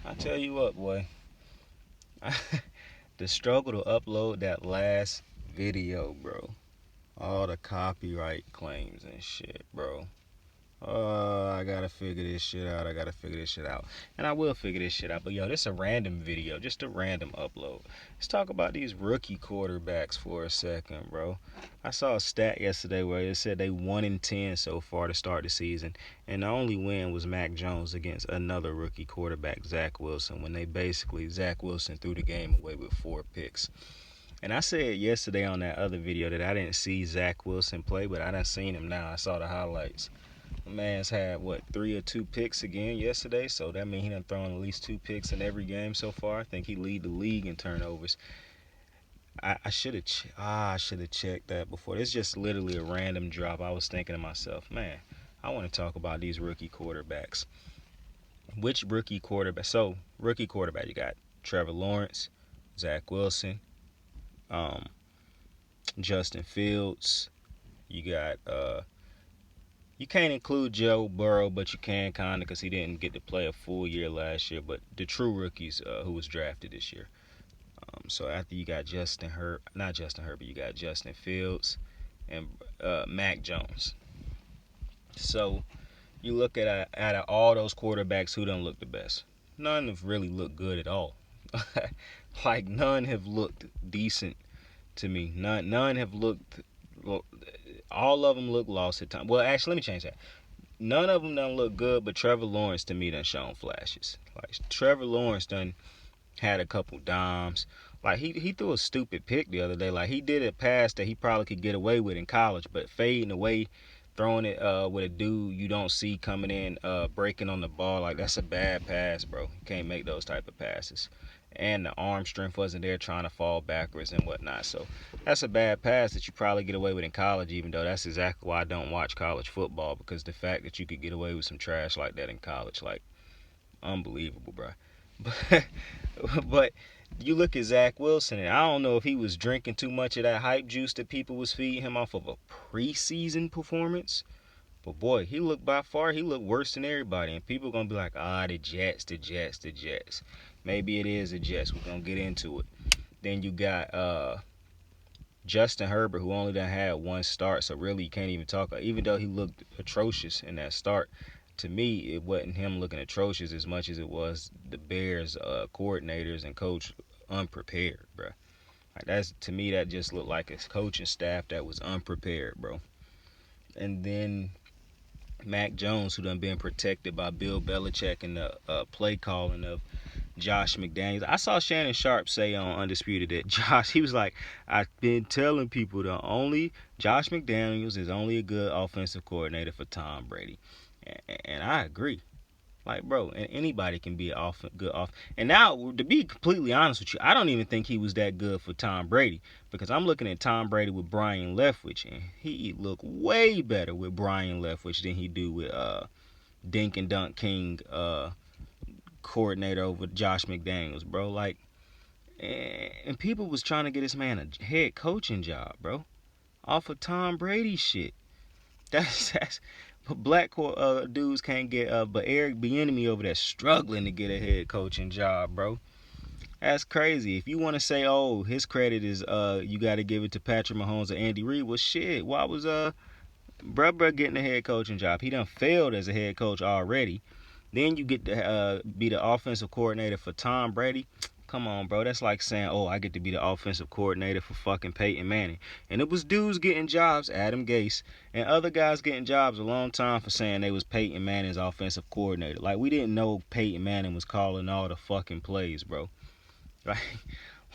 I tell you what, boy. The struggle to upload that last video, bro. All the copyright claims and shit, bro. I gotta figure this shit out. And I will figure this shit out. But yo, this is a random video, just a random upload. Let's talk about these rookie quarterbacks for a second, bro. I saw a stat yesterday where it said they 1-10 so far to start the season, and the only win was Mac Jones against another rookie quarterback, Zach Wilson, when Zach Wilson threw the game away with 4 picks. And I said yesterday on that other video that I didn't see Zach Wilson play, but I done seen him now. I saw the highlights. The man's had, 3 or 2 picks again yesterday, so that means he done thrown at least 2 picks in every game so far. I think he lead the league in turnovers. I should have checked that before. It's just literally a random drop. I was thinking to myself, man, I want to talk about these rookie quarterbacks. Which rookie quarterback? So, rookie quarterback, you got Trevor Lawrence, Zach Wilson, Justin Fields. You got you can't include Joe Burrow, but you can kind of because he didn't get to play a full year last year. But the true rookies who was drafted this year. So after you got not Justin Herbert, you got Justin Fields and Mac Jones. So you look at out of all those quarterbacks, who don't look the best? None have really looked good at all. Like none have looked decent to me. None have looked. All of them look lost at times. Well, actually, let me change that. None of them done look good, but Trevor Lawrence to me done shown flashes. Like Trevor Lawrence done had a couple dimes. Like he threw a stupid pick the other day. Like he did a pass that he probably could get away with in college, but fading away, throwing it with a dude you don't see coming in, breaking on the ball, like that's a bad pass, bro. You can't make those type of passes. And the arm strength wasn't there trying to fall backwards and whatnot. So that's a bad pass that you probably get away with in college, even though that's exactly why I don't watch college football, because the fact that you could get away with some trash like that in college, like, unbelievable, bro. But you look at Zach Wilson, and I don't know if he was drinking too much of that hype juice that people was feeding him off of a preseason performance. But boy, he looked worse than everybody. And people going to be like, the Jets. Maybe it is the Jets. We're going to get into it. Then you got Justin Herbert, who only done had one start. So really, you can't even talk. Even though he looked atrocious in that start, to me, it wasn't him looking atrocious as much as it was the Bears coordinators and coach unprepared, bro. Like to me, that just looked like a coaching staff that was unprepared, bro. And then Mac Jones, who done been protected by Bill Belichick and the play calling of Josh McDaniels. I saw Shannon Sharp say on Undisputed that he was like, I've been telling people Josh McDaniels is only a good offensive coordinator for Tom Brady. And I agree. Like, bro, and anybody can be good off. And now, to be completely honest with you, I don't even think he was that good for Tom Brady, because I'm looking at Tom Brady with Brian Leftwich, and he looked way better with Brian Leftwich than he do with Dink and Dunk King coordinator over Josh McDaniels, bro. Like, and people was trying to get this man a head coaching job, bro, off of Tom Brady shit. That's black dudes can't get but Eric Bieniemy over there struggling to get a head coaching job, bro. That's crazy. If you want to say, oh, his credit is you got to give it to Patrick Mahomes or Andy Reid, well, shit, why was bruh getting a head coaching job? He done failed as a head coach already. Then you get to be the offensive coordinator for Tom Brady. Come on, bro. That's like saying, oh, I get to be the offensive coordinator for fucking Peyton Manning. And it was dudes getting jobs, Adam Gase, and other guys getting jobs a long time for saying they was Peyton Manning's offensive coordinator. Like, we didn't know Peyton Manning was calling all the fucking plays, bro.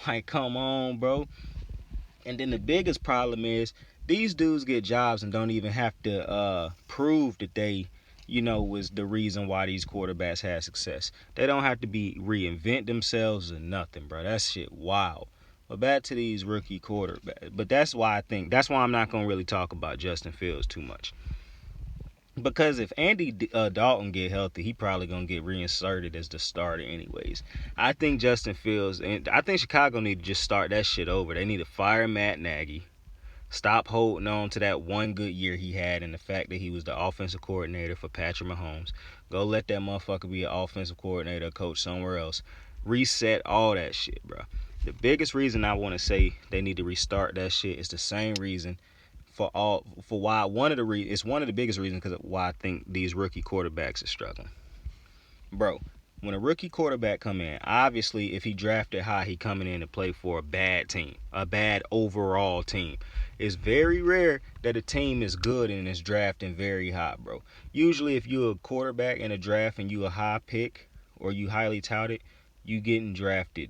Like, come on, bro. And then the biggest problem is these dudes get jobs and don't even have to prove that they was the reason why these quarterbacks had success. They don't have to reinvent themselves or nothing, bro. That shit wild. But back to these rookie quarterbacks. But that's why I'm not going to really talk about Justin Fields too much. Because if Andy Dalton get healthy, he probably going to get reinserted as the starter anyways. I think Justin Fields, and I think Chicago need to just start that shit over. They need to fire Matt Nagy. Stop holding on to that one good year he had and the fact that he was the offensive coordinator for Patrick Mahomes. Go let that motherfucker be an offensive coordinator, coach somewhere else. Reset all that shit, bro. The biggest reason I want to say they need to restart that shit is the same reason for why it's one of the biggest reasons because why I think these rookie quarterbacks are struggling. Bro, when a rookie quarterback come in, obviously if he drafted high, he coming in to play for a bad team, a bad overall team. It's very rare that a team is good and is drafting very high, bro. Usually if you're a quarterback in a draft and you a high pick or you highly touted, you getting drafted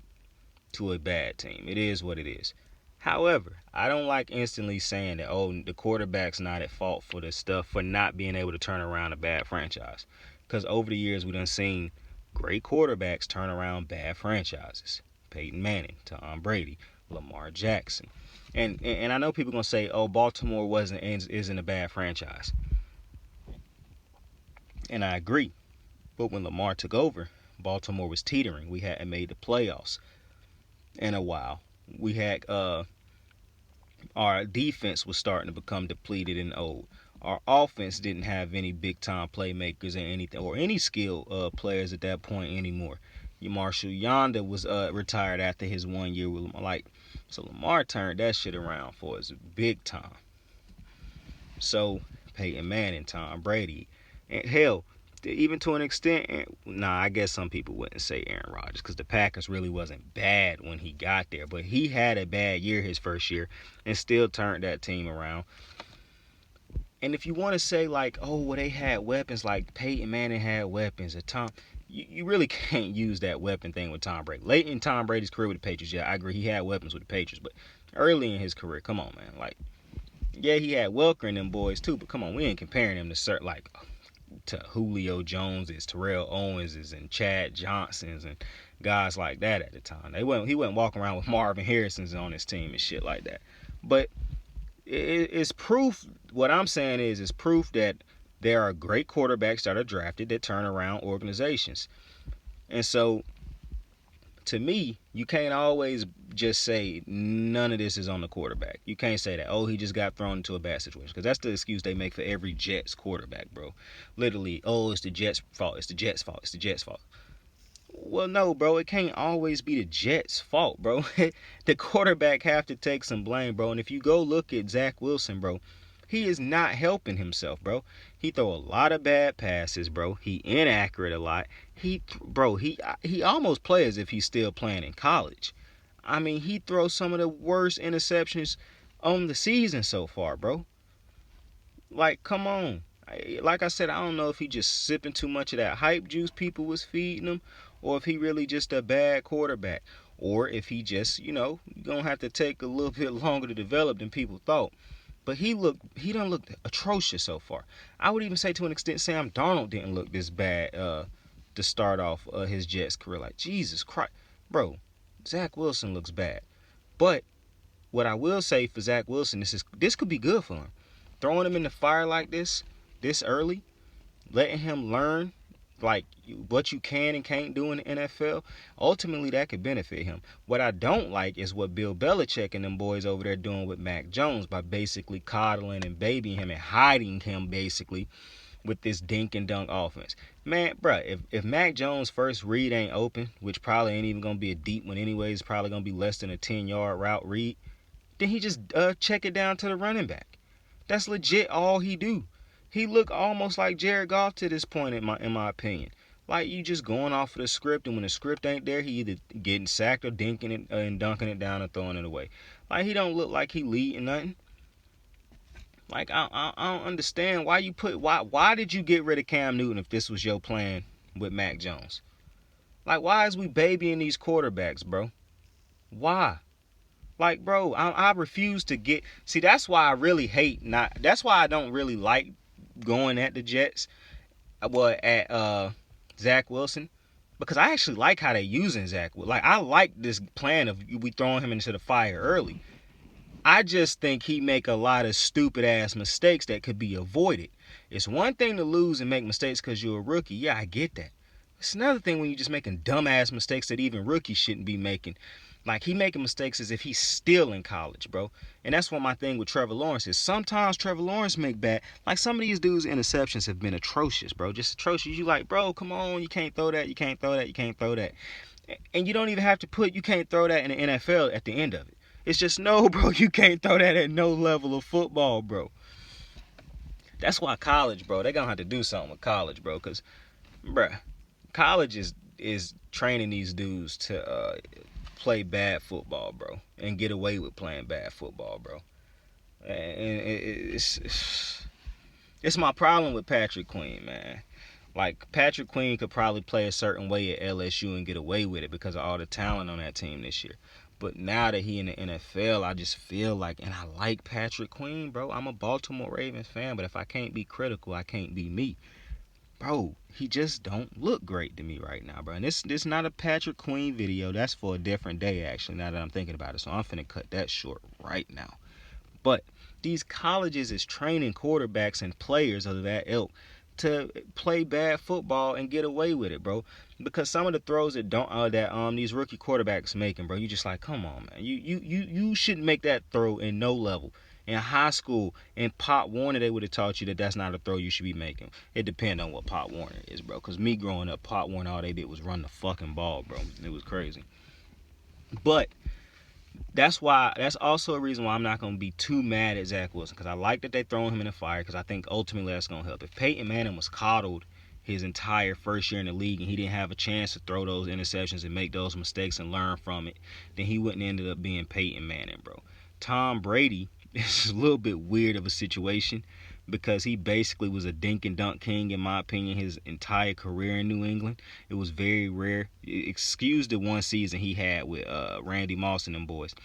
to a bad team. It is what it is. However, I don't like instantly saying that, oh, the quarterback's not at fault for this stuff, for not being able to turn around a bad franchise. Because over the years, we done seen great quarterbacks turn around bad franchises. Peyton Manning, Tom Brady, Lamar Jackson. And I know people going to say, oh, Baltimore isn't a bad franchise. And I agree. But when Lamar took over, Baltimore was teetering. We hadn't made the playoffs in a while. We had our defense was starting to become depleted and old. Our offense didn't have any big time playmakers and anything or any skill players at that point anymore. Marshall Yonder was retired after his 1 year with Lamar. So Lamar turned that shit around for us big time. So Peyton Manning, Tom Brady, and hell, even to an extent, I guess some people wouldn't say Aaron Rodgers because the Packers really wasn't bad when he got there, but he had a bad year his first year and still turned that team around. And if you want to say like, oh, well, they had weapons, like Peyton Manning had weapons, or Tom, you really can't use that weapon thing with Tom Brady. Late in Tom Brady's career with the Patriots, yeah, I agree, he had weapons with the Patriots, but early in his career, come on, man, like, yeah, he had Welker and them boys too, but come on, we ain't comparing him to certain like to Julio Joneses, Terrell Owenses, and Chad Johnsons and guys like that at the time. He wasn't walking around with Marvin Harrison's on his team and shit like that. But it's proof. What I'm saying is proof that there are great quarterbacks that are drafted that turn around organizations. And so, to me, you can't always just say none of this is on the quarterback. You can't say that, oh, he just got thrown into a bad situation. Because that's the excuse they make for every Jets quarterback, bro. Literally, oh, it's the Jets' fault. It's the Jets' fault. It's the Jets' fault. Well, no, bro. It can't always be the Jets' fault, bro. The quarterback have to take some blame, bro. And if you go look at Zach Wilson, bro, he is not helping himself, bro. He throw a lot of bad passes, bro. He inaccurate a lot. He almost plays as if he's still playing in college. I mean, he throws some of the worst interceptions on the season so far, bro. Like, come on. Like I said, I don't know if he just sipping too much of that hype juice people was feeding him, or if he really just a bad quarterback, or if he just, gonna have to take a little bit longer to develop than people thought. But he done looked atrocious so far. I would even say to an extent Sam Darnold didn't look this bad to start off his Jets career. Like, Jesus Christ. Bro, Zach Wilson looks bad. But what I will say for Zach Wilson, this could be good for him. Throwing him in the fire like this early, letting him learn like what you can and can't do in the NFL, ultimately that could benefit him. What I don't like is what Bill Belichick and them boys over there doing with Mac Jones by basically coddling and babying him and hiding him basically with this dink and dunk offense. Man, bruh, if Mac Jones' first read ain't open, which probably ain't even gonna be a deep one anyways, it's probably gonna be less than a 10-yard route read, then he just check it down to the running back. That's legit all he do. He look almost like Jared Goff to this point in my opinion. Like, you just going off of the script, and when the script ain't there, he either getting sacked or dinking it and dunking it down and throwing it away. Like, he don't look like he leading nothing. Like, I don't understand why did you get rid of Cam Newton if this was your plan with Mac Jones? Like, why is we babying these quarterbacks, bro? Why? Like, bro, I refuse to get. See, that's why I really hate not. That's why I don't really like going at the Jets. At Zach Wilson, because I actually like how they using Zach. Like, I like this plan of we throwing him into the fire early. I just think he make a lot of stupid ass mistakes that could be avoided. It's one thing to lose and make mistakes because you're a rookie. Yeah, I get that. It's another thing when you're just making dumbass mistakes that even rookies shouldn't be making. Like, he making mistakes as if he's still in college, bro. And that's what my thing with Trevor Lawrence is. Sometimes Trevor Lawrence make bad. Like, some of these dudes' interceptions have been atrocious, bro. Just atrocious. You like, bro, come on. You can't throw that. You can't throw that. You can't throw that. And you don't even have to put you can't throw that in the NFL at the end of it. It's just, no, bro, you can't throw that at no level of football, bro. That's why college, bro, they're going to have to do something with college, bro. Because, bro, college is training these dudes to play bad football, bro, and get away with playing bad football, bro. And it's my problem with Patrick Queen, man. Like, Patrick Queen could probably play a certain way at LSU and get away with it because of all the talent on that team this year. But now that he in the NFL, I just feel like, and I like Patrick Queen, bro. I'm a Baltimore Ravens fan, but if I can't be critical, I can't be me. Bro, he just don't look great to me right now, bro. And this not a Patrick Queen video. That's for a different day, actually, now that I'm thinking about it. So I'm finna cut that short right now. But these colleges is training quarterbacks and players of that ilk to play bad football and get away with it, bro. Because some of the throws that these rookie quarterbacks making, bro, you just like, come on, man. You shouldn't make that throw in no level. In high school, in Pop Warner, they would have taught you that that's not a throw you should be making. It depends on what Pop Warner is, bro. Because me growing up, Pop Warner, all they did was run the fucking ball, bro. It was crazy. But that's also a reason why I'm not going to be too mad at Zach Wilson, because I like that they throwing him in the fire, because I think ultimately that's going to help. If Peyton Manning was coddled his entire first year in the league and he didn't have a chance to throw those interceptions and make those mistakes and learn from it, then he wouldn't ended up being Peyton Manning, bro. Tom Brady is a little bit weird of a situation because he basically was a dink and dunk king, in my opinion, his entire career in New England. It was very rare. Excuse the one season he had with Randy Moss and them boys.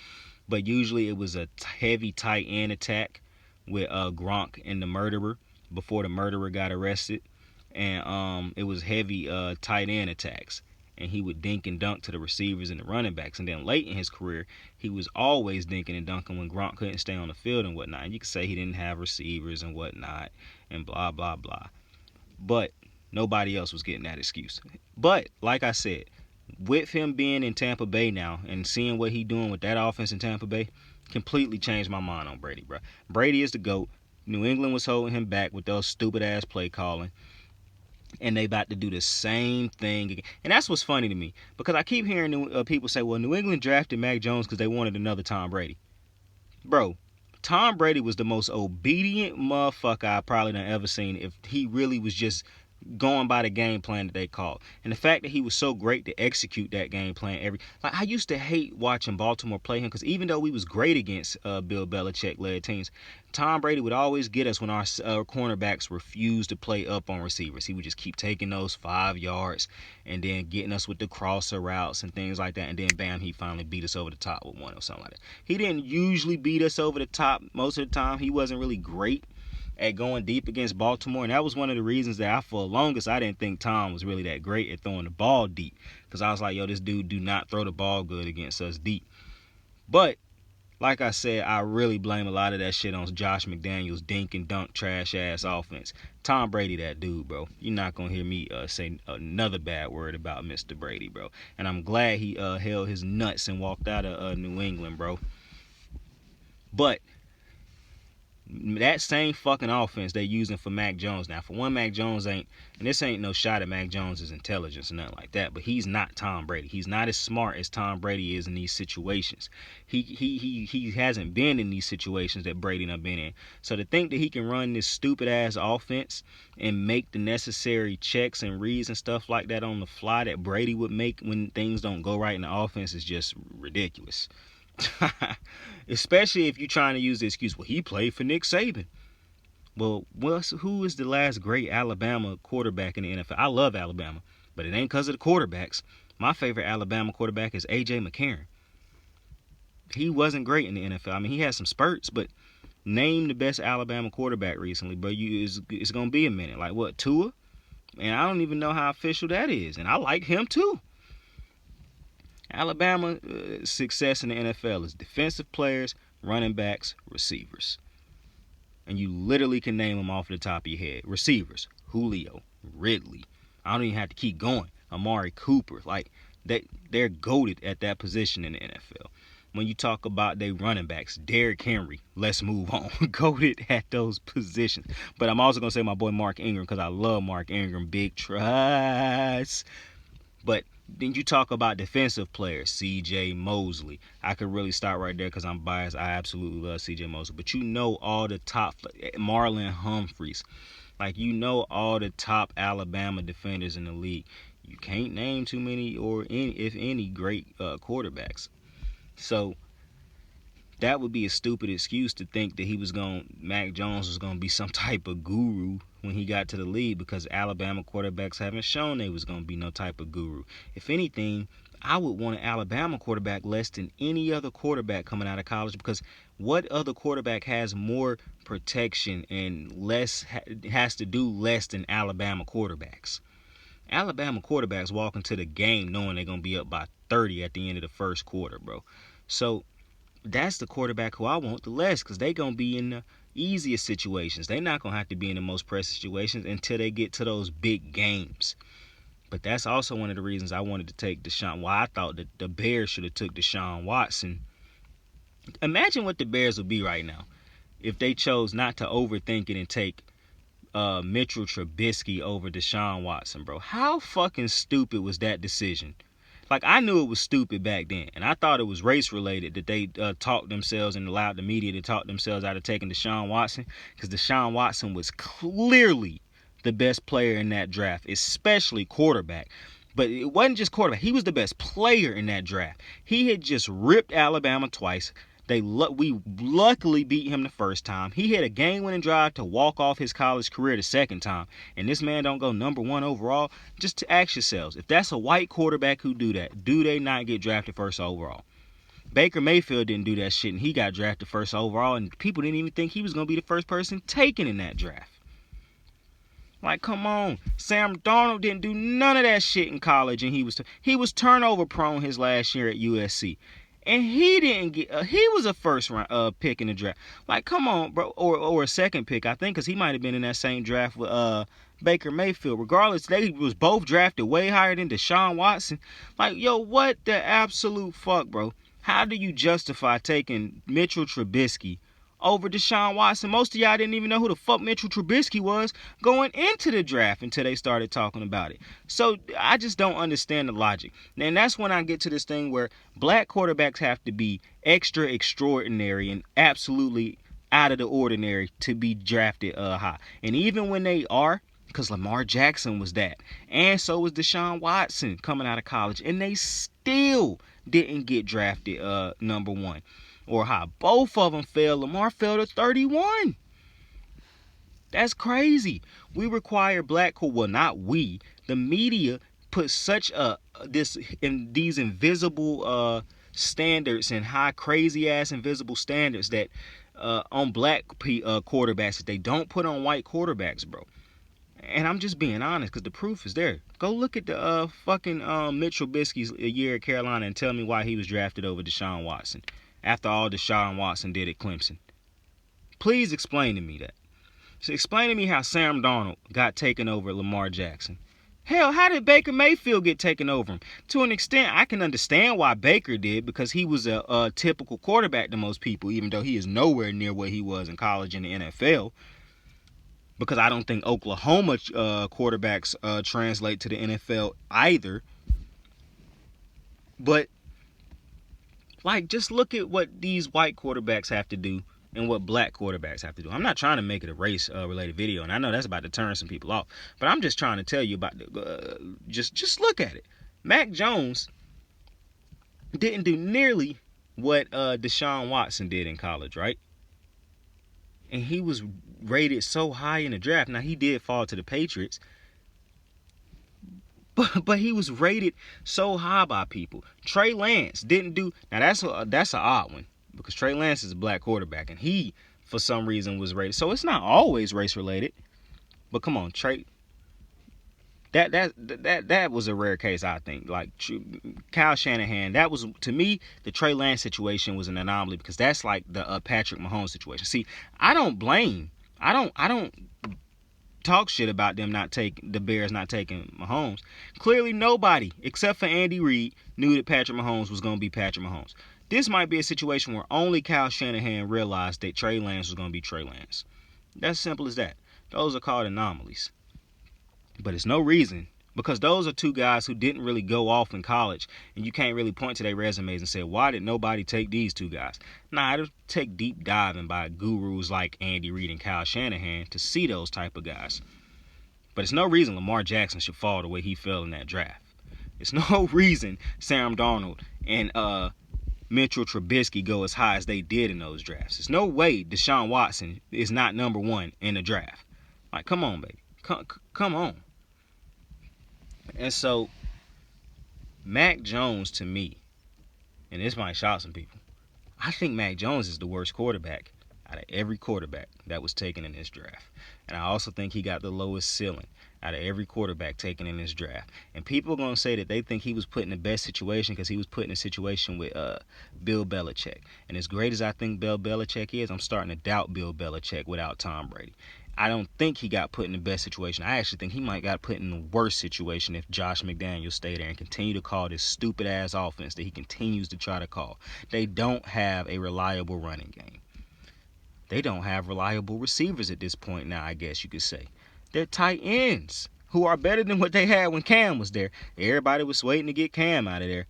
But usually it was a heavy tight end attack with Gronk and the murderer before the murderer got arrested. And it was heavy tight end attacks. And he would dink and dunk to the receivers and the running backs. And then late in his career, he was always dinking and dunking when Gronk couldn't stay on the field and whatnot. And you could say he didn't have receivers and whatnot and blah, blah, blah. But nobody else was getting that excuse. But, like I said, with him being in Tampa Bay now and seeing what he's doing with that offense in Tampa Bay, completely changed my mind on Brady, bro. Brady is the GOAT. New England was holding him back with those stupid-ass play calling. And they about to do the same thing again. And that's what's funny to me, because I keep hearing people say, well, New England drafted Mac Jones because they wanted another Tom Brady. Bro, Tom Brady was the most obedient motherfucker I probably done ever seen if he really was just going by the game plan that they called. And the fact that he was so great to execute that game plan I used to hate watching Baltimore play him, because even though we was great against Bill Belichick led teams, Tom Brady would always get us when our cornerbacks refused to play up on receivers. He would just keep taking those 5 yards and then getting us with the crosser routes and things like that, and then bam, he finally beat us over the top with one or something like that. He didn't usually beat us over the top most of the time. He wasn't really great at going deep against Baltimore, and that was one of the reasons that for the longest I didn't think Tom was really that great at throwing the ball deep, because I was like, yo, this dude do not throw the ball good against us deep. But like I said, I really blame a lot of that shit on Josh McDaniels' dink and dunk trash ass offense. Tom Brady, that dude, bro. You're not gonna hear me say another bad word about Mr. Brady, bro. And I'm glad he held his nuts and walked out of New England, bro. But that same fucking offense they using for Mac Jones. Now, for one, Mac Jones ain't, and this ain't no shot at Mac Jones' intelligence or nothing like that, but he's not Tom Brady. He's not as smart as Tom Brady is in these situations. He hasn't been in these situations that Brady done been in. So to think that he can run this stupid ass offense and make the necessary checks and reads and stuff like that on the fly that Brady would make when things don't go right in the offense is just ridiculous. Especially if you're trying to use the excuse, well, he played for Nick Saban. Well, who is the last great Alabama quarterback in the NFL? I love Alabama, but it ain't because of the quarterbacks. My favorite Alabama quarterback is A.J. McCarron. He wasn't great in the NFL. I mean, he had some spurts, but name the best Alabama quarterback recently, bro. It's going to be a minute. Like, what, Tua? And I don't even know how official that is. And I like him, too. Alabama success in the NFL is defensive players, running backs, receivers. And you literally can name them off the top of your head. Receivers, Julio, Ridley. I don't even have to keep going. Amari Cooper. Like, They're goated at that position in the NFL. When you talk about they running backs, Derrick Henry, let's move on. Goated at those positions. But I'm also going to say my boy Mark Ingram because I love Mark Ingram. Big trust. But then you talk about defensive players, C.J. Mosley. I could really start right there because I'm biased. I absolutely love C.J. Mosley. But you know all the top, Marlon Humphreys. Like, you know all the top Alabama defenders in the league. You can't name too many or any, if any, great quarterbacks. So that would be a stupid excuse to think that Mac Jones was going to be some type of guru when he got to the league, because Alabama quarterbacks haven't shown they was going to be no type of guru. If anything, I would want an Alabama quarterback less than any other quarterback coming out of college, because what other quarterback has more protection and has to do less than Alabama quarterbacks? Alabama quarterbacks walk into the game knowing they're going to be up by 30 at the end of the first quarter, bro. So that's the quarterback who I want the less, because they're going to be in the easiest situations. They're not going to have to be in the most pressing situations until they get to those big games. But that's also one of the reasons I wanted to take I thought that the Bears should have took Deshaun Watson. Imagine what the Bears would be right now if they chose not to overthink it and take Mitchell Trubisky over Deshaun Watson, bro. How fucking stupid was that decision? Like, I knew it was stupid back then, and I thought it was race-related that they talked themselves and allowed the media to talk themselves out of taking Deshaun Watson, because Deshaun Watson was clearly the best player in that draft, especially quarterback. But it wasn't just quarterback. He was the best player in that draft. He had just ripped Alabama twice. We luckily beat him the first time. He had a game-winning drive to walk off his college career the second time, and this man don't go number one overall. Just to ask yourselves, if that's a white quarterback who do that, do they not get drafted first overall? Baker Mayfield didn't do that shit, and he got drafted first overall, and people didn't even think he was going to be the first person taken in that draft. Like, come on. Sam Darnold didn't do none of that shit in college, and he was turnover prone his last year at USC. And he didn't get. He was a first round pick in the draft. Like, come on, bro, or a second pick, I think, because he might have been in that same draft with Baker Mayfield. Regardless, they was both drafted way higher than Deshaun Watson. Like, yo, what the absolute fuck, bro? How do you justify taking Mitchell Trubisky over Deshaun Watson? Most of y'all didn't even know who the fuck Mitchell Trubisky was going into the draft until they started talking about it. So I just don't understand the logic. And that's when I get to this thing where black quarterbacks have to be extra extraordinary and absolutely out of the ordinary to be drafted high. And even when they are, because Lamar Jackson was that, and so was Deshaun Watson coming out of college, and they still didn't get drafted number one or high. Both of them fell. Lamar fell to 31. That's crazy. We require not we. The media put such these invisible standards and high crazy ass invisible standards that on black quarterbacks that they don't put on white quarterbacks, bro. And I'm just being honest, because the proof is there. Go look at the fucking Mitch Trubisky's year at Carolina and tell me why he was drafted over Deshaun Watson after all Deshaun Watson did at Clemson. Please explain to me that. So explain to me how Sam Darnold got taken over Lamar Jackson. Hell, how did Baker Mayfield get taken over him? To an extent, I can understand why Baker did, because he was a typical quarterback to most people, even though he is nowhere near what he was in college and the NFL. Because I don't think Oklahoma quarterbacks translate to the NFL either. But, like, just look at what these white quarterbacks have to do and what black quarterbacks have to do. I'm not trying to make it a race-related video, and I know that's about to turn some people off. But I'm just trying to tell you about just look at it. Mac Jones didn't do nearly what Deshaun Watson did in college, right? And he was rated so high in the draft. Now, he did fall to the Patriots, but he was rated so high by people. Trey Lance didn't do. Now, that's an odd one, because Trey Lance is a black quarterback, and he, for some reason, was rated. So it's not always race related. But come on, Trey. That was a rare case, I think. Like Kyle Shanahan, that was, to me, the Trey Lance situation was an anomaly, because that's like the Patrick Mahomes situation. See, I don't talk shit about the Bears not taking Mahomes. Clearly nobody, except for Andy Reid, knew that Patrick Mahomes was going to be Patrick Mahomes. This might be a situation where only Kyle Shanahan realized that Trey Lance was going to be Trey Lance. That's simple as that. Those are called anomalies. But it's no reason, because those are two guys who didn't really go off in college, and you can't really point to their resumes and say, why did nobody take these two guys? Nah, it'll take deep diving by gurus like Andy Reid and Kyle Shanahan to see those type of guys. But it's no reason Lamar Jackson should fall the way he fell in that draft. It's no reason Sam Darnold and Mitchell Trubisky go as high as they did in those drafts. There's no way Deshaun Watson is not number one in the draft. Like, come on, baby. Come on. And so, Mac Jones, to me, and this might shock some people, I think Mac Jones is the worst quarterback out of every quarterback that was taken in this draft. And I also think he got the lowest ceiling out of every quarterback taken in this draft. And people are going to say that they think he was put in the best situation because he was put in a situation with Bill Belichick. And as great as I think Bill Belichick is, I'm starting to doubt Bill Belichick without Tom Brady. I don't think he got put in the best situation. I actually think he might got put in the worst situation if Josh McDaniels stayed there and continue to call this stupid-ass offense that he continues to try to call. They don't have a reliable running game. They don't have reliable receivers at this point now, I guess you could say. They're tight ends who are better than what they had when Cam was there. Everybody was waiting to get Cam out of there.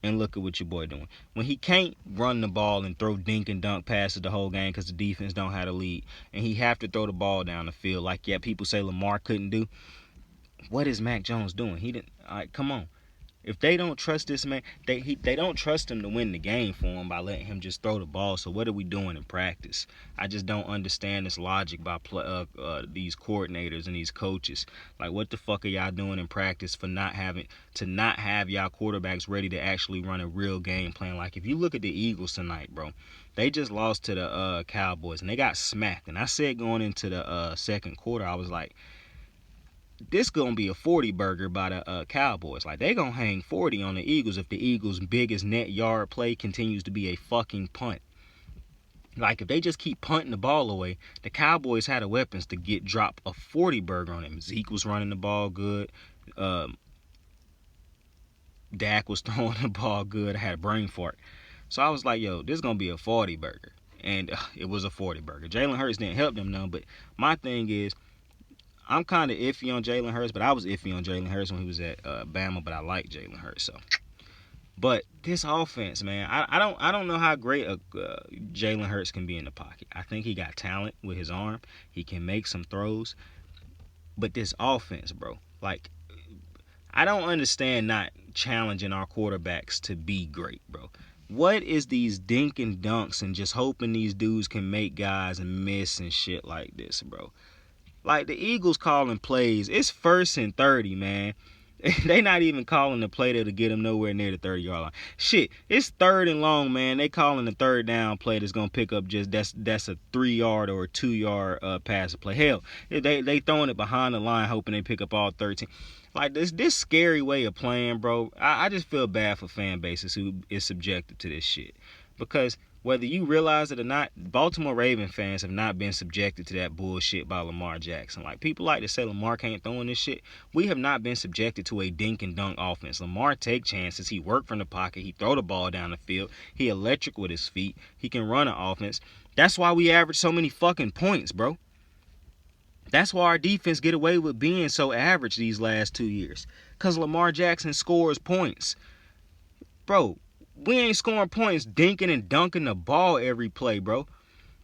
And look at what your boy doing. When he can't run the ball and throw dink and dunk passes the whole game because the defense don't have the lead, and he have to throw the ball down the field like, yeah, people say Lamar couldn't do. What is Mac Jones doing? He didn't. All right, come on. If they don't trust this man, they don't trust him to win the game for him by letting him just throw the ball. So what are we doing in practice? I just don't understand this logic by these coordinators and these coaches. Like, what the fuck are y'all doing in practice for not have y'all quarterbacks ready to actually run a real game plan? Like, if you look at the Eagles tonight, bro, they just lost to the Cowboys and they got smacked. And I said going into the second quarter, I was like, this gonna be a 40 burger by the Cowboys. Like, they gonna hang 40 on the Eagles if the Eagles' biggest net yard play continues to be a fucking punt. Like, if they just keep punting the ball away, the Cowboys had the weapons to drop a 40 burger on them. Zeke was running the ball good. Dak was throwing the ball good. I had a brain fart. So I was like, yo, this gonna be a 40 burger. And it was a 40 burger. Jalen Hurts didn't help them none, but my thing is, I'm kind of iffy on Jalen Hurts, but I was iffy on Jalen Hurts when he was at Bama, but I like Jalen Hurts. So, but this offense, man, I don't know how great Jalen Hurts can be in the pocket. I think he got talent with his arm. He can make some throws. But this offense, bro, like, I don't understand not challenging our quarterbacks to be great, bro. What is these dink and dunks and just hoping these dudes can make guys and miss and shit like this, bro? Like, the Eagles calling plays, it's 1st and 30, man. They not even calling the play to get them nowhere near the 30-yard line. Shit, it's 3rd and long, man. They calling the 3rd down play that's going to pick up that's a 3-yard or a 2-yard pass play. Hell, they throwing it behind the line hoping they pick up all 13. Like, this scary way of playing, bro, I just feel bad for fan bases who is subjected to this shit. Because whether you realize it or not, Baltimore Raven fans have not been subjected to that bullshit by Lamar Jackson. Like, people like to say Lamar can't throw in this shit. We have not been subjected to a dink and dunk offense. Lamar take chances. He work from the pocket. He throw the ball down the field. He electric with his feet. He can run an offense. That's why we average so many fucking points, bro. That's why our defense get away with being so average these last 2 years. Because Lamar Jackson scores points. Bro, we ain't scoring points dinking and dunking the ball every play, bro.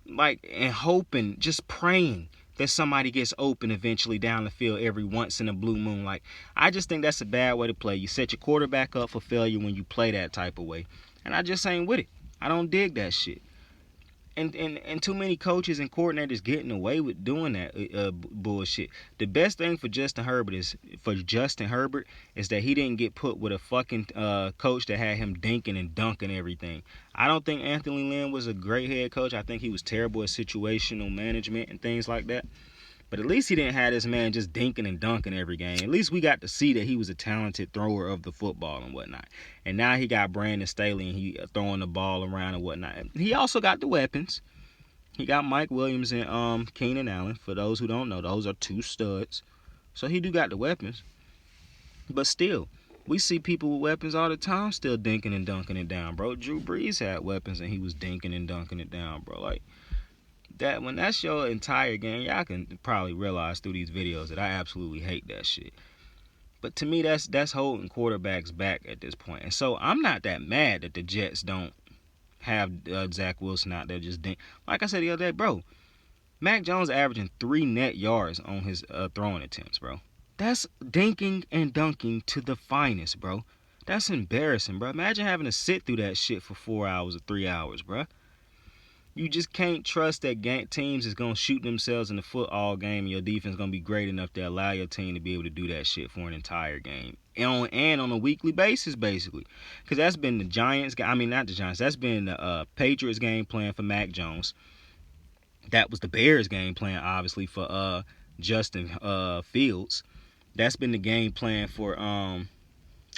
Like, and hoping, just praying that somebody gets open eventually down the field every once in a blue moon. Like, I just think that's a bad way to play. You set your quarterback up for failure when you play that type of way. And I just ain't with it. I don't dig that shit. And too many coaches and coordinators getting away with doing that bullshit. The best thing for Justin Herbert is that he didn't get put with a fucking coach that had him dinking and dunking everything. I don't think Anthony Lynn was a great head coach. I think he was terrible at situational management and things like that. But at least he didn't have this man just dinking and dunking every game. At least we got to see that he was a talented thrower of the football and whatnot. And now he got Brandon Staley and he throwing the ball around and whatnot. He also got the weapons. He got Mike Williams and Keenan Allen. For those who don't know, those are two studs. So he do got the weapons. But still, we see people with weapons all the time still dinking and dunking it down, bro. Drew Brees had weapons and he was dinking and dunking it down, bro. Like that, when that's your entire game, y'all can probably realize through these videos that I absolutely hate that shit. But to me, that's holding quarterbacks back at this point. And so I'm not that mad that the Jets don't have Zach Wilson out there just dink. Like I said the other day, bro, Mac Jones averaging 3 net yards on his throwing attempts, bro. That's dinking and dunking to the finest, bro. That's embarrassing, bro. Imagine having to sit through that shit for 4 hours or 3 hours, bro. You just can't trust that teams is going to shoot themselves in the foot all game and your defense going to be great enough to allow your team to be able to do that shit for an entire game. And on a weekly basis, basically. Because that's been the Giants, I mean, not the Giants, that's been the Patriots game plan for Mac Jones. That was the Bears game plan, obviously, for Justin Fields. That's been the game plan for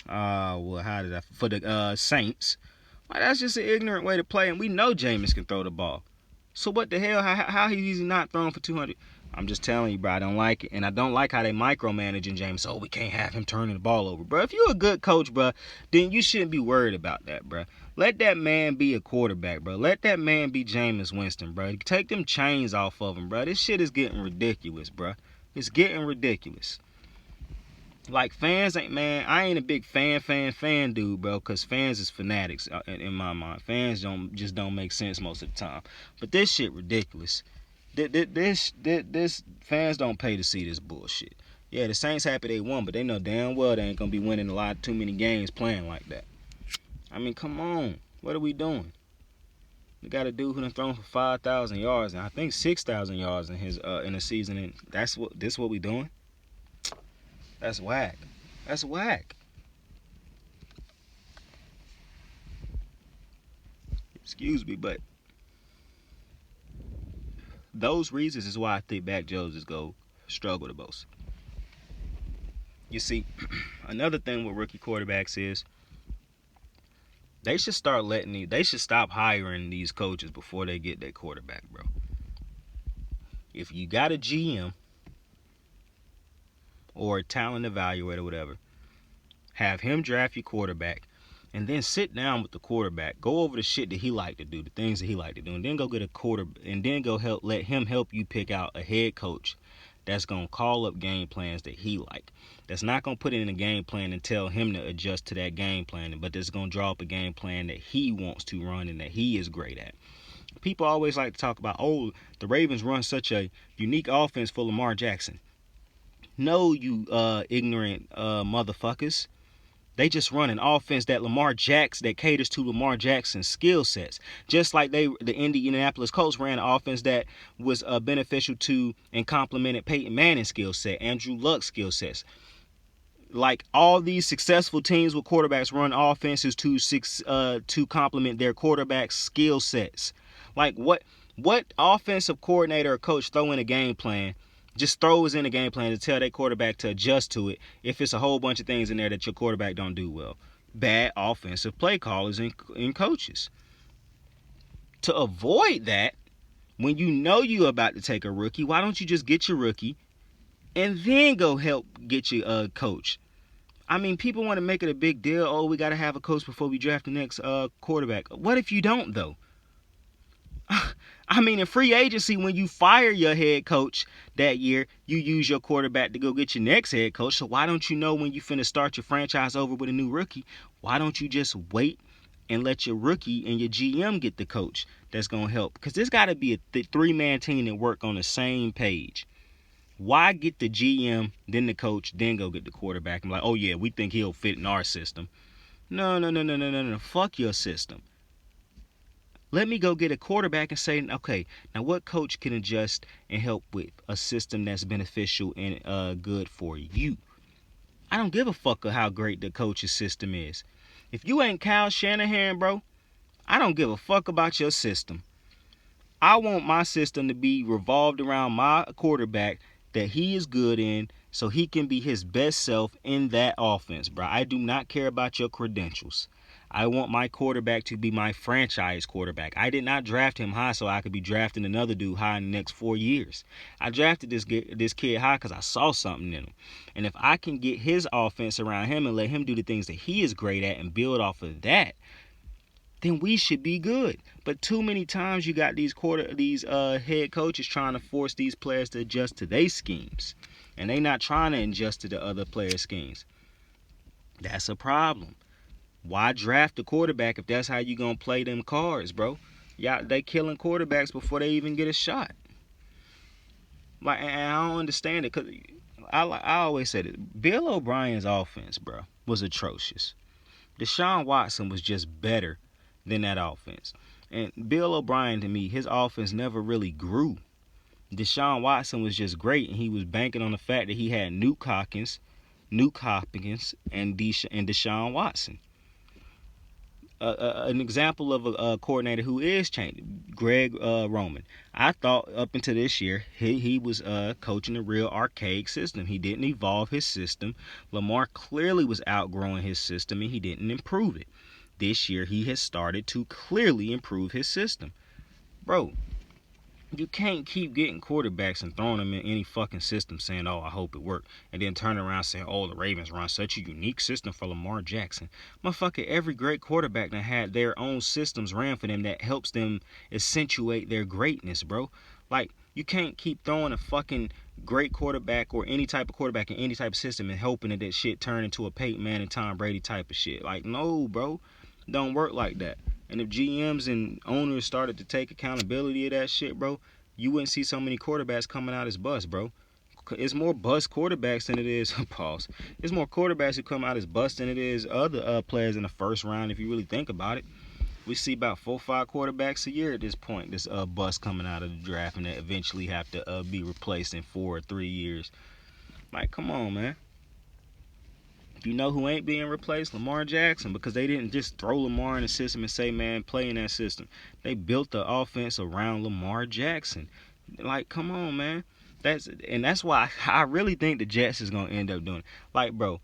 for the Saints. Like, that's just an ignorant way to play, and we know Jameis can throw the ball. So what the hell? How he's not throwing for 200? I'm just telling you, bro. I don't like it, and I don't like how they micromanaging Jameis. Oh, we can't have him turning the ball over, bro. If you're a good coach, bro, then you shouldn't be worried about that, bro. Let that man be a quarterback, bro. Let that man be Jameis Winston, bro. Take them chains off of him, bro. This shit is getting ridiculous, bro. It's getting ridiculous. Like, fans ain't, man, I ain't a big fan dude, bro, because fans is fanatics in my mind. Fans don't make sense most of the time. But this shit ridiculous. This fans don't pay to see this bullshit. Yeah, the Saints happy they won, but they know damn well they ain't gonna be winning too many games playing like that. I mean, come on. What are we doing? We got a dude who done thrown for 5,000 yards and I think 6,000 yards in his in a season, and this what we doing? That's whack. That's whack. Excuse me, but those reasons is why I think Mac Jones is go struggle the most. You see, another thing with rookie quarterbacks is they should stop hiring these coaches before they get their quarterback, bro. If you got a GM or a talent evaluator, whatever, have him draft your quarterback, and then sit down with the quarterback, go over the shit that he like to do, the things that he like to do, and then go get a and then let him help you pick out a head coach that's gonna call up game plans that he like. That's not gonna put it in a game plan and tell him to adjust to that game plan, but that's gonna draw up a game plan that he wants to run and that he is great at. People always like to talk about, oh, the Ravens run such a unique offense for Lamar Jackson. No, you ignorant motherfuckers. They just run an offense that caters to Lamar Jackson's skill sets. Just like the Indianapolis Colts ran an offense that was beneficial to and complemented Peyton Manning's skill set, Andrew Luck's skill sets. Like, all these successful teams with quarterbacks run offenses to complement their quarterback's skill sets. Like, what offensive coordinator or coach throw in a game plan? Just throws in a game plan to tell their quarterback to adjust to it if it's a whole bunch of things in there that your quarterback don't do well. Bad offensive play callers and coaches. To avoid that, when you know you're about to take a rookie, why don't you just get your rookie and then go help get your coach? I mean, people want to make it a big deal. Oh, we got to have a coach before we draft the next quarterback. What if you don't, though? I mean, in free agency, when you fire your head coach that year, you use your quarterback to go get your next head coach. So why don't you know when you finna start your franchise over with a new rookie? Why don't you just wait and let your rookie and your GM get the coach that's going to help? Because there's got to be a three-man team that work on the same page. Why get the GM, then the coach, then go get the quarterback? I'm like, oh, yeah, we think he'll fit in our system. No. Fuck your system. Let me go get a quarterback and say, okay, now what coach can adjust and help with a system that's beneficial and good for you? I don't give a fuck how great the coach's system is. If you ain't Kyle Shanahan, bro, I don't give a fuck about your system. I want my system to be revolved around my quarterback that he is good in so he can be his best self in that offense, bro. I do not care about your credentials. I want my quarterback to be my franchise quarterback. I did not draft him high so I could be drafting another dude high in the next 4 years. I drafted this kid high because I saw something in him. And if I can get his offense around him and let him do the things that he is great at and build off of that, then we should be good. But too many times you got these head coaches trying to force these players to adjust to their schemes, and they not trying to adjust to the other players' schemes. That's a problem. Why draft a quarterback if that's how you gonna play them cards, bro? Yeah, they killing quarterbacks before they even get a shot. Like, and I don't understand it, cause I always said it. Bill O'Brien's offense, bro, was atrocious. Deshaun Watson was just better than that offense. And Bill O'Brien, to me, his offense never really grew. Deshaun Watson was just great, and he was banking on the fact that he had Nuke Hopkins, and Deshaun Watson. An example of a coordinator who is changing, Greg Roman. I thought up until this year he was coaching a real archaic system. He didn't evolve his system. Lamar clearly was outgrowing his system, and he didn't improve it. This year he has started to clearly improve his system. Bro, you can't keep getting quarterbacks and throwing them in any fucking system saying, oh, I hope it worked. And then turn around saying, oh, the Ravens run such a unique system for Lamar Jackson. Motherfucker, every great quarterback that had their own systems ran for them that helps them accentuate their greatness, bro. Like, you can't keep throwing a fucking great quarterback or any type of quarterback in any type of system and hoping that shit turn into a Peyton Manning, Tom Brady type of shit. Like, no, bro. Don't work like that. And if GMs and owners started to take accountability of that shit, bro, you wouldn't see so many quarterbacks coming out as bust, bro. It's more bust quarterbacks than it is pause. It's more quarterbacks who come out as bust than it is other players in the first round. If you really think about it, we see about 4 or 5 quarterbacks a year at this point. This bust coming out of the draft and that eventually have to be replaced in 4 or 3 years. Like, come on, man. You know who ain't being replaced? Lamar Jackson, because they didn't just throw Lamar in the system and say, man, play in that system. They built the offense around Lamar Jackson. Like, come on, man. That's why I really think the Jets is going to end up doing it. Like, bro,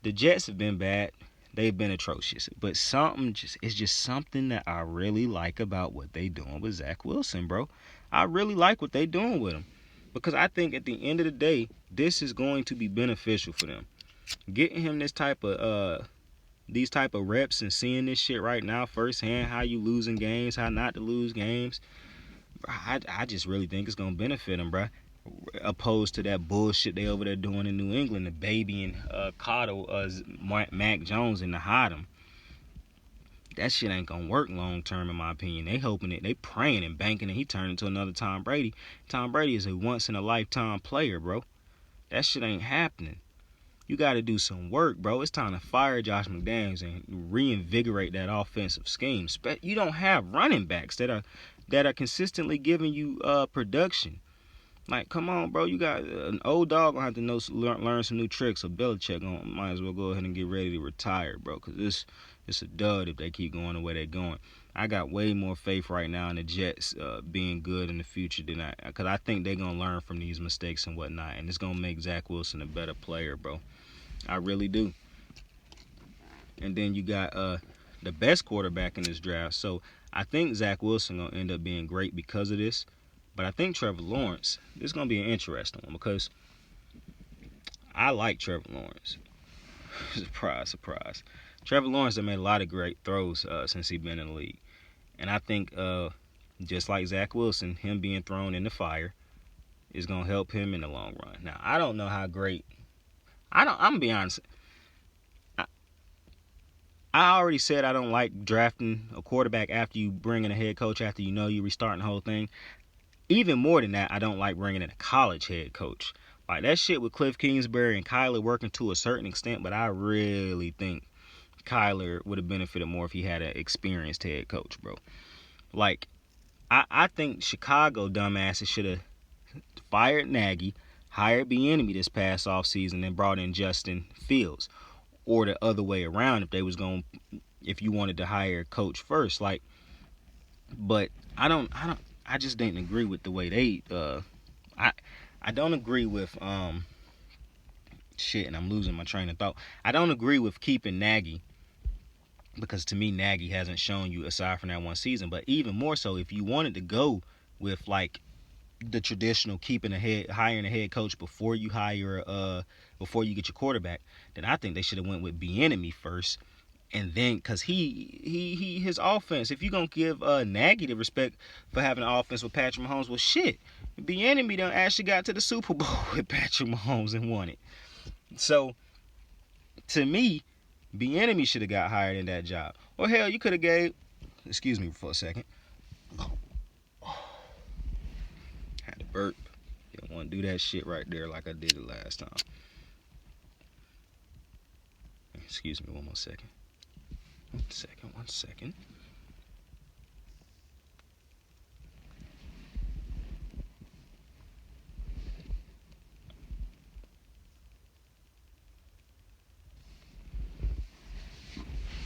the Jets have been bad. They've been atrocious. But it's just something that I really like about what they doing with Zach Wilson, bro. I really like what they doing with him. Because I think at the end of the day, this is going to be beneficial for them. Getting him these type of reps and seeing this shit right now firsthand, how you losing games, how not to lose games, I just really think it's gonna benefit him, bro. Opposed to that bullshit they over there doing in New England, the baby and coddle Mac Jones and to hide him. That shit ain't gonna work long term, in my opinion. They praying and banking, and he turned into another Tom Brady. Tom Brady is a once in a lifetime player, bro. That shit ain't happening. You got to do some work, bro. It's time to fire Josh McDaniels and reinvigorate that offensive scheme. You don't have running backs that are consistently giving you production. Like, come on, bro. You got an old dog gonna have to learn some new tricks. So Belichick might as well go ahead and get ready to retire, bro. Cause it's a dud if they keep going the way they're going. I got way more faith right now in the Jets being good in the future because I think they're gonna learn from these mistakes and whatnot, and it's gonna make Zach Wilson a better player, bro. I really do. And then you got the best quarterback in this draft. So I think Zach Wilson gonna end up being great because of this. But I think Trevor Lawrence, this is gonna be an interesting one because I like Trevor Lawrence. Surprise, surprise. Trevor Lawrence has made a lot of great throws since he's been in the league. And I think just like Zach Wilson, him being thrown in the fire is gonna help him in the long run. Now I don't know how great. I'm gonna be honest. I already said I don't like drafting a quarterback after you bring in a head coach, after you know you're restarting the whole thing. Even more than that, I don't like bringing in a college head coach. Like that shit with Cliff Kingsbury and Kyler working to a certain extent, but I really think Kyler would have benefited more if he had an experienced head coach, bro. Like, I think Chicago dumbasses should have fired Nagy, hired Bieniemy this past offseason, and brought in Justin Fields. Or the other way around if you wanted to hire a coach first. Like, but I just didn't agree with the way they I don't agree with shit, and I'm losing my train of thought. I don't agree with keeping Nagy because to me Nagy hasn't shown you aside from that one season. But even more so, if you wanted to go with like the traditional hiring a head coach before you before you get your quarterback, then I think they should have went with Bieniemy first, and then because his offense. If you're gonna give Nagy the respect for having an offense with Patrick Mahomes, well shit, Bieniemy done actually got to the Super Bowl with Patrick Mahomes and won it. So to me, Bieniemy should have got hired in that job. Or hell, you could have gave. Excuse me for a second. Had to burp. Didn't want to do that shit right there like I did it last time. Excuse me one more second. One second.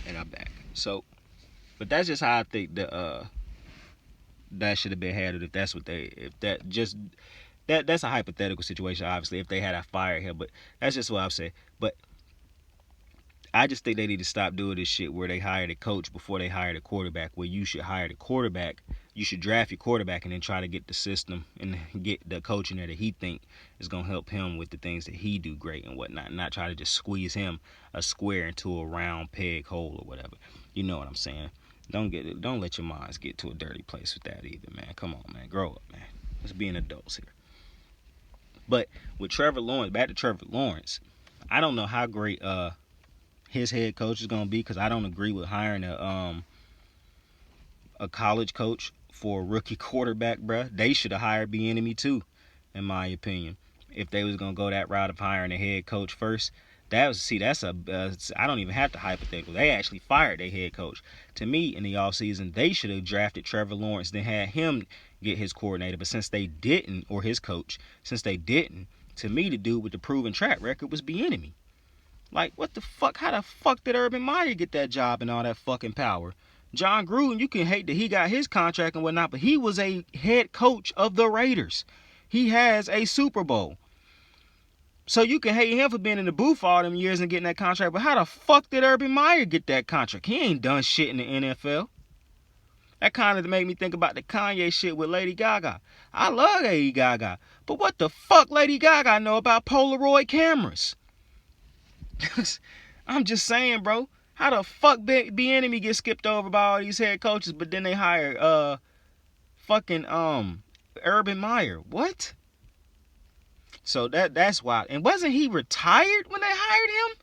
And I'm back. So, but that's just how I think that should have been handled. That's a hypothetical situation. Obviously, if they had fired him, but that's just what I'm saying. But I just think they need to stop doing this shit where they hire the coach before they hire the quarterback. Where you should hire the quarterback, you should draft your quarterback and then try to get the system and get the coach in there that he think is gonna help him with the things that he do great and whatnot. Not try to just squeeze him a square into a round peg hole or whatever. You know what I'm saying? Don't let your minds get to a dirty place with that either, man. Come on, man. Grow up, man. Let's be adults here. But with Trevor Lawrence, back to Trevor Lawrence, I don't know how great his head coach is gonna be, because I don't agree with hiring a college coach for a rookie quarterback, bruh. They should have hired Bieniemy too, in my opinion. If they was gonna go that route of hiring a head coach first, I don't even have to hypothetical. They actually fired their head coach. To me, in the offseason, they should have drafted Trevor Lawrence, then had him get his coordinator. But since they didn't, or his coach, to me, the dude with the proven track record was Bieniemy. Like, what the fuck? How the fuck did Urban Meyer get that job and all that fucking power? John Gruden, you can hate that he got his contract and whatnot, but he was a head coach of the Raiders. He has a Super Bowl. So you can hate him for being in the booth all them years and getting that contract, but how the fuck did Urban Meyer get that contract? He ain't done shit in the NFL. That kind of made me think about the Kanye shit with Lady Gaga. I love Lady Gaga, but what the fuck Lady Gaga know about Polaroid cameras? I'm just saying, bro. How the fuck Bieniemy get skipped over by all these head coaches, but then they hire fucking Urban Meyer? What? So that's why. And wasn't he retired when they hired him?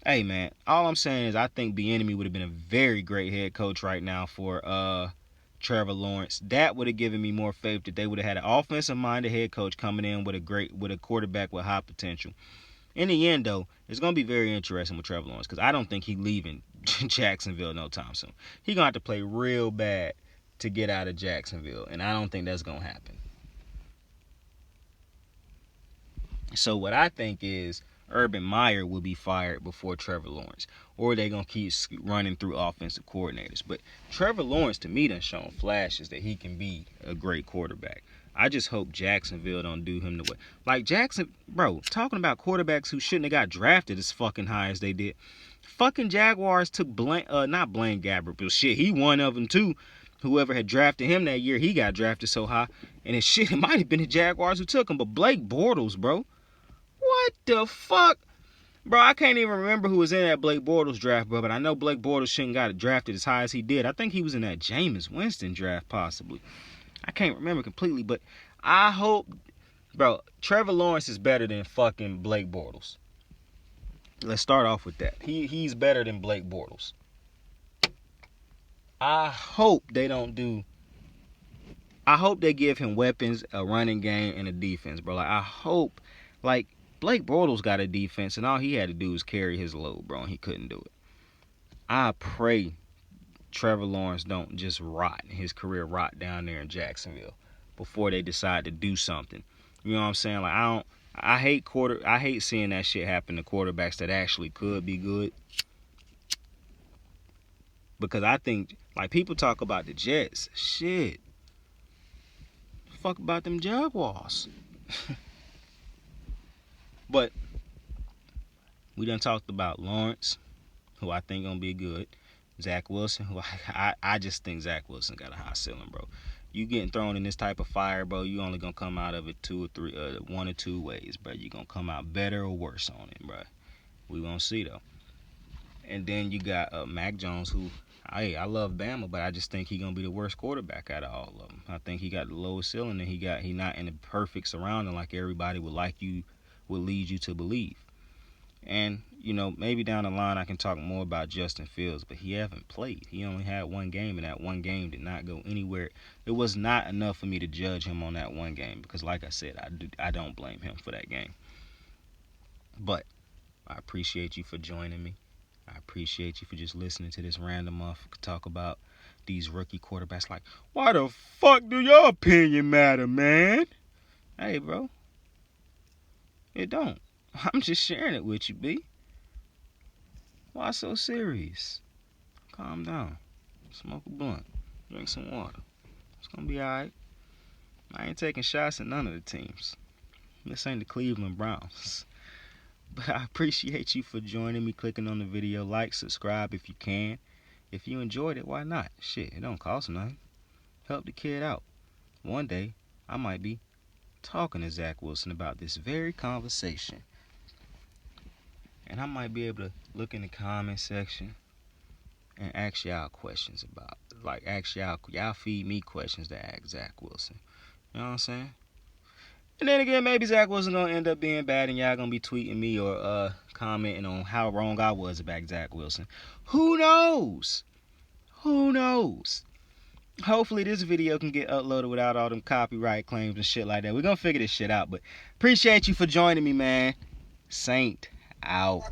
Hey man, all I'm saying is I think Bieniemy would have been a very great head coach right now for Trevor Lawrence. That would have given me more faith that they would have had an offensive-minded head coach coming in with a quarterback with high potential. In the end, though, it's going to be very interesting with Trevor Lawrence, because I don't think he's leaving Jacksonville no time soon. He's going to have to play real bad to get out of Jacksonville, and I don't think that's going to happen. So what I think is Urban Meyer will be fired before Trevor Lawrence, or they're going to keep running through offensive coordinators. But Trevor Lawrence, to me, done shown flashes that he can be a great quarterback. I just hope Jacksonville don't do him the way. Like Jackson, bro, talking about quarterbacks who shouldn't have got drafted as fucking high as they did. Fucking Jaguars took not Blaine Gabbert, but shit, he one of them too. Whoever had drafted him that year, he got drafted so high. And it might have been the Jaguars who took him, but Blake Bortles, bro. What the fuck? Bro, I can't even remember who was in that Blake Bortles draft, bro, but I know Blake Bortles shouldn't got drafted as high as he did. I think he was in that Jameis Winston draft, possibly. I can't remember completely, but I hope, bro, Trevor Lawrence is better than fucking Blake Bortles. Let's start off with that. He's better than Blake Bortles. I hope they give him weapons, a running game, and a defense, bro. Like, I hope, like, Blake Bortles got a defense, and all he had to do was carry his load, bro, and he couldn't do it. I pray Trevor Lawrence don't just his career rot down there in Jacksonville before they decide to do something. You know what I'm saying? Like, I hate seeing that shit happen to quarterbacks that actually could be good. Because I think, like, people talk about the Jets. Shit. Fuck about them Jaguars. But we done talked about Lawrence. who I think gonna be good. Zach Wilson, who I just think Zach Wilson got a high ceiling, bro. You getting thrown in this type of fire, bro, you only gonna come out of it one or two ways, bro. You gonna come out better or worse on it, bro. We gonna see though. And then you got Mac Jones, who I love Bama, but I just think he gonna be the worst quarterback out of all of them. I think he got the lowest ceiling, and he not in the perfect surrounding like everybody would lead you to believe. And maybe down the line I can talk more about Justin Fields, but he haven't played. He only had one game, and that one game did not go anywhere. It was not enough for me to judge him on that one game because, like I said, I don't blame him for that game. But I appreciate you for joining me. I appreciate you for just listening to this random motherfucker talk about these rookie quarterbacks. Like, why the fuck do your opinion matter, man? Hey, bro. It don't. I'm just sharing it with you, B. Why so serious? Calm down. Smoke a blunt. Drink some water. It's gonna be alright. I ain't taking shots at none of the teams. This ain't the Cleveland Browns. But I appreciate you for joining me, clicking on the video. Like, subscribe if you can. If you enjoyed it, why not? Shit, it don't cost nothing. Help the kid out. One day, I might be talking to Zach Wilson about this very conversation. And I might be able to look in the comment section and ask y'all questions about, y'all feed me questions to ask Zach Wilson. You know what I'm saying? And then again, maybe Zach Wilson gonna end up being bad, and y'all gonna be tweeting me or commenting on how wrong I was about Zach Wilson. Who knows? Who knows? Hopefully this video can get uploaded without all them copyright claims and shit like that. We're gonna figure this shit out. But appreciate you for joining me, man. Saint out.